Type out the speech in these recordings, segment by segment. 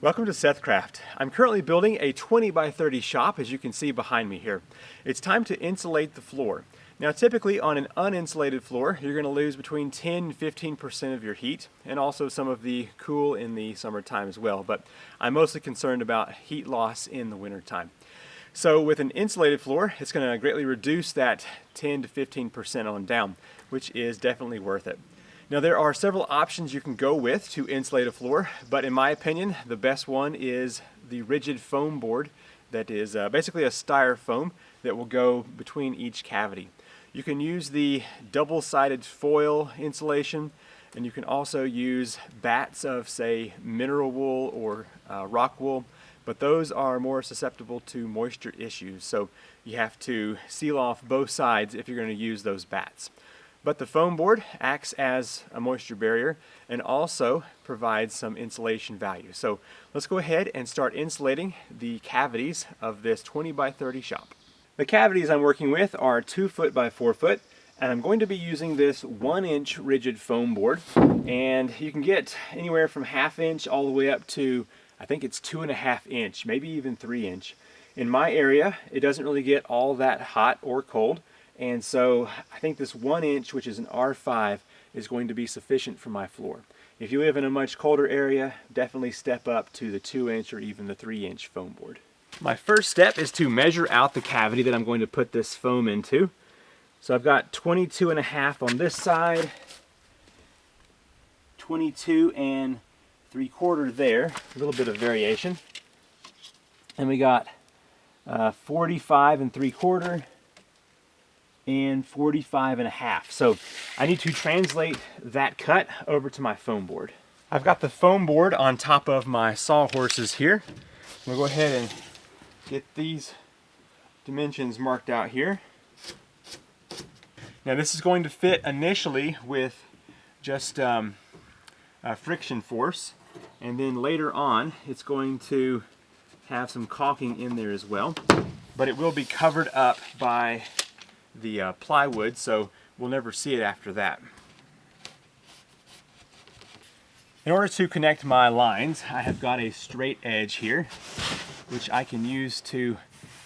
Welcome to SethCraft. I'm currently building a 20 by 30 shop, as you can see behind me here. It's time to insulate the floor. Now typically on an uninsulated floor, you're going to lose between 10 and 15% of your heat, and also some of the cool in the summertime as well, but I'm mostly concerned about heat loss in the wintertime. So with an insulated floor, it's going to greatly reduce that 10 to 15% on down, which is definitely worth it. Now there are several options you can go with to insulate a floor, but in my opinion, the best one is the rigid foam board that is basically a styrofoam that will go between each cavity. You can use the double-sided foil insulation, and you can also use bats of, say, mineral wool or rock wool, but those are more susceptible to moisture issues, so you have to seal off both sides if you're going to use those bats. But the foam board acts as a moisture barrier and also provides some insulation value. So let's go ahead and start insulating the cavities of this 20 by 30 shop. The cavities I'm working with are 2 foot by 4 foot, and I'm going to be using this 1-inch rigid foam board, and you can get anywhere from 1/2 inch all the way up to, I think it's 2.5 inch, maybe even 3 inch. In my area, it doesn't really get all that hot or cold. And so I think this 1 inch, which is an R5, is going to be sufficient for my floor. If you live in a much colder area, definitely step up to the 2-inch or even the 3-inch foam board. My first step is to measure out the cavity that I'm going to put this foam into. So I've got 22.5 on this side, 22 3/4 there, a little bit of variation. And we got 45 3/4. And 45.5. So I need to translate that cut over to my foam board. I've got the foam board on top of my sawhorses here. I'm gonna go ahead and get these dimensions marked out here. Now this is going to fit initially with just friction force, and then later on it's going to have some caulking in there as well, but it will be covered up by the plywood, so we'll never see it after that. In order to connect my lines, I have got a straight edge here, which I can use to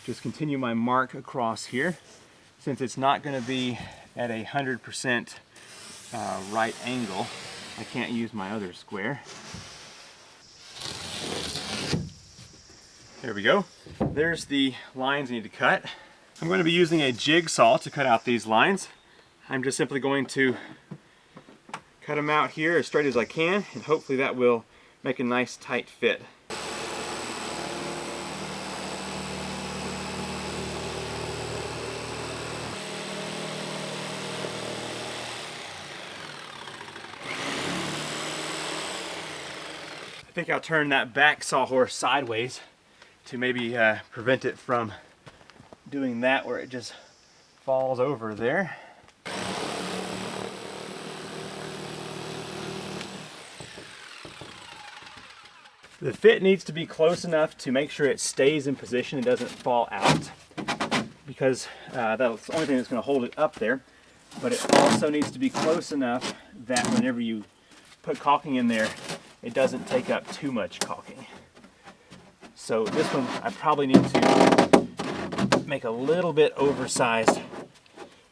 just continue my mark across here. Since it's not going to be at 100% right angle, I can't use my other square. There we go. There's the lines I need to cut. I'm going to be using a jigsaw to cut out these lines. I'm just simply going to cut them out here as straight as I can, and hopefully that will make a nice tight fit. I think I'll turn that back sawhorse sideways to maybe prevent it from doing that where it just falls over there. The fit needs to be close enough to make sure it stays in position and doesn't fall out, because that's the only thing that's going to hold it up there. But it also needs to be close enough that whenever you put caulking in there, it doesn't take up too much caulking. So this one I probably need to make a little bit oversized,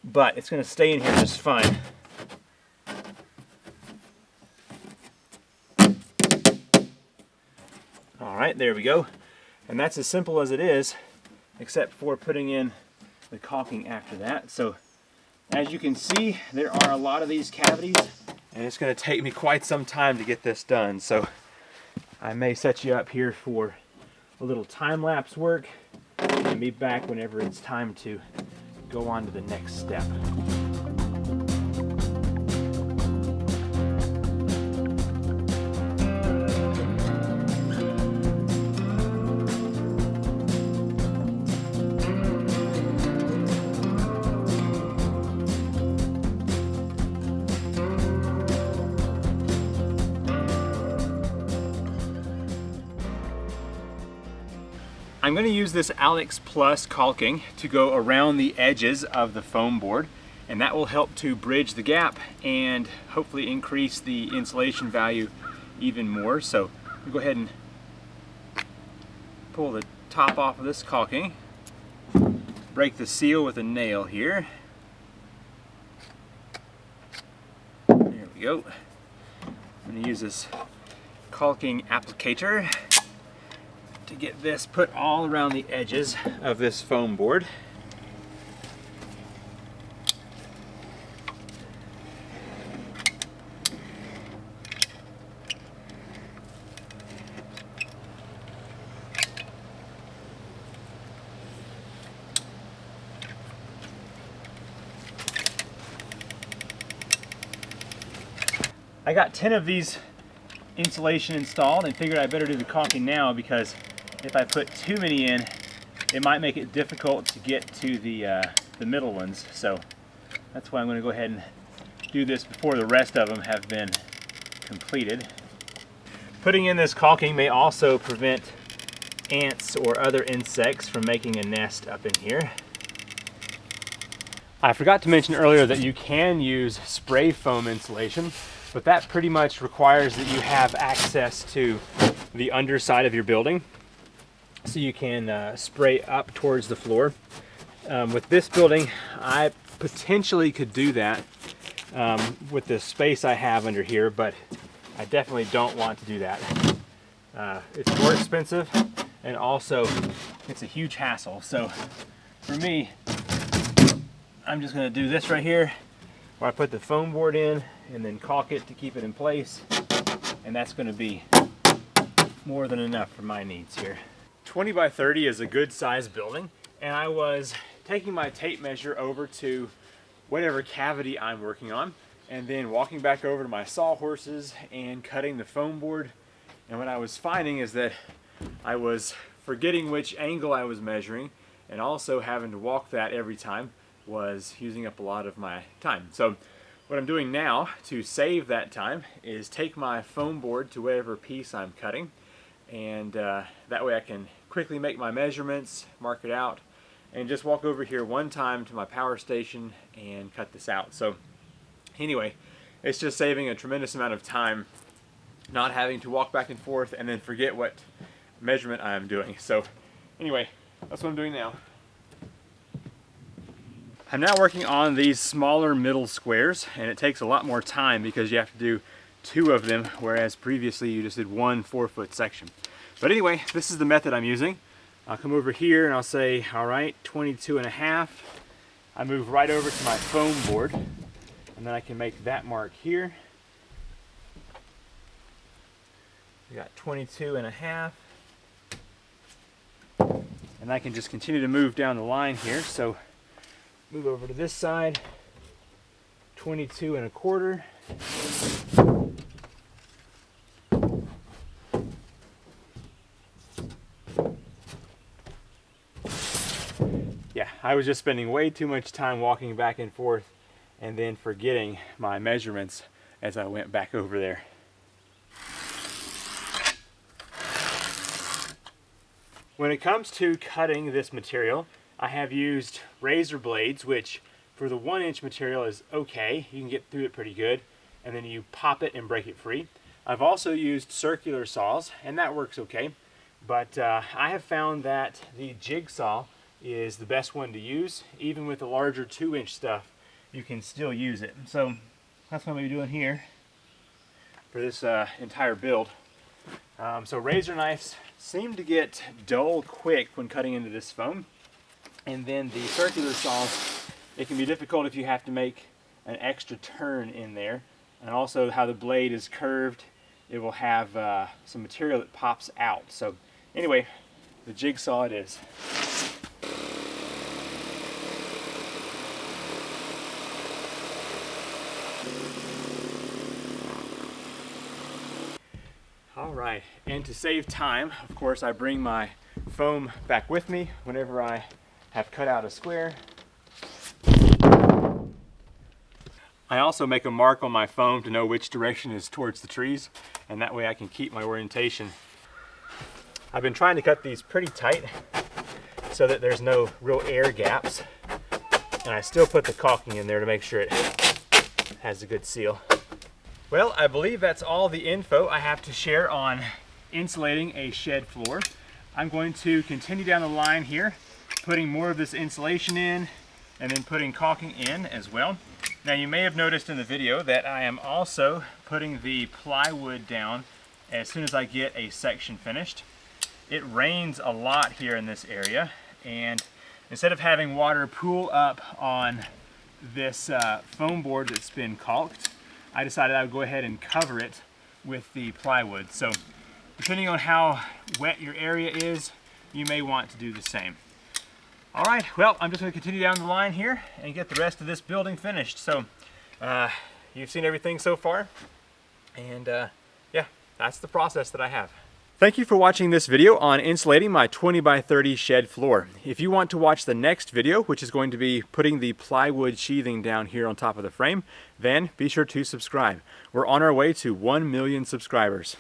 but it's going to stay in here just fine. Alright, there we go. And that's as simple as it is, except for putting in the caulking after that. So as you can see, there are a lot of these cavities, and it's going to take me quite some time to get this done. So I may set you up here for a little time-lapse work, and be back whenever it's time to go on to the next step. I'm going to use this Alex Plus caulking to go around the edges of the foam board, and that will help to bridge the gap and hopefully increase the insulation value even more. So we'll go ahead and pull the top off of this caulking, break the seal with a nail here. There we go. I'm going to use this caulking applicator to get this put all around the edges of this foam board. I got 10 of these insulation installed and figured I better do the caulking now, because if I put too many in, it might make it difficult to get to the middle ones. So that's why I'm going to go ahead and do this before the rest of them have been completed. Putting in this caulking may also prevent ants or other insects from making a nest up in here. I forgot to mention earlier that you can use spray foam insulation, but that pretty much requires that you have access to the underside of your building, so you can spray up towards the floor. With this building, I potentially could do that with the space I have under here, but I definitely don't want to do that. It's more expensive, and also it's a huge hassle. So for me, I'm just going to do this right here, where I put the foam board in and then caulk it to keep it in place, and that's going to be more than enough for my needs here. 20 by 30 is a good size building, and I was taking my tape measure over to whatever cavity I'm working on, and then walking back over to my sawhorses and cutting the foam board. And what I was finding is that I was forgetting which angle I was measuring, and also having to walk that every time was using up a lot of my time. So what I'm doing now to save that time is take my foam board to whatever piece I'm cutting, and that way I can quickly make my measurements, mark it out, and just walk over here one time to my power station and cut this out. So anyway, it's just saving a tremendous amount of time, not having to walk back and forth and then forget what measurement I'm doing. So anyway, that's what I'm doing now. I'm now working on these smaller middle squares, and it takes a lot more time because you have to do 2 of them, whereas previously you just did 1 4-foot section. But anyway, this is the method I'm using. I'll come over here and I'll say, all right, 22.5. I move right over to my foam board, and then I can make that mark here. We got 22.5. And I can just continue to move down the line here. So move over to this side, 22.25. Yeah, I was just spending way too much time walking back and forth and then forgetting my measurements as I went back over there. When it comes to cutting this material, I have used razor blades, which for the 1-inch material is okay. You can get through it pretty good, and then you pop it and break it free. I've also used circular saws, and that works okay. But I have found that the jigsaw is the best one to use. Even with the larger 2-inch stuff, you can still use it. So that's what I'm going to be doing here for this entire build. So razor knives seem to get dull quick when cutting into this foam. And then the circular saws, it can be difficult if you have to make an extra turn in there. And also how the blade is curved, it will have some material that pops out. So anyway, the jigsaw it is. All right, and to save time, of course, I bring my foam back with me whenever I have cut out a square. I also make a mark on my foam to know which direction is towards the trees, and that way I can keep my orientation. I've been trying to cut these pretty tight so that there's no real air gaps, and I still put the caulking in there to make sure it has a good seal. Well, I believe that's all the info I have to share on insulating a shed floor. I'm going to continue down the line here, putting more of this insulation in and then putting caulking in as well. Now you may have noticed in the video that I am also putting the plywood down as soon as I get a section finished. It rains a lot here in this area, and instead of having water pool up on this foam board that's been caulked, I decided I would go ahead and cover it with the plywood. So depending on how wet your area is, you may want to do the same. All right, well, I'm just going to continue down the line here and get the rest of this building finished. So you've seen everything so far, and yeah, that's the process that I have. Thank you for watching this video on insulating my 20 by 30 shed floor. If you want to watch the next video, which is going to be putting the plywood sheathing down here on top of the frame, then be sure to subscribe. We're on our way to 1 million subscribers.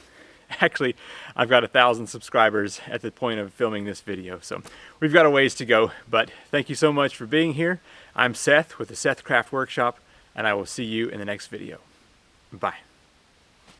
Actually, I've got 1,000 subscribers at the point of filming this video, so we've got a ways to go, but thank you so much for being here. I'm Seth with the SethCraft Workshop, and I will see you in the next video. Bye.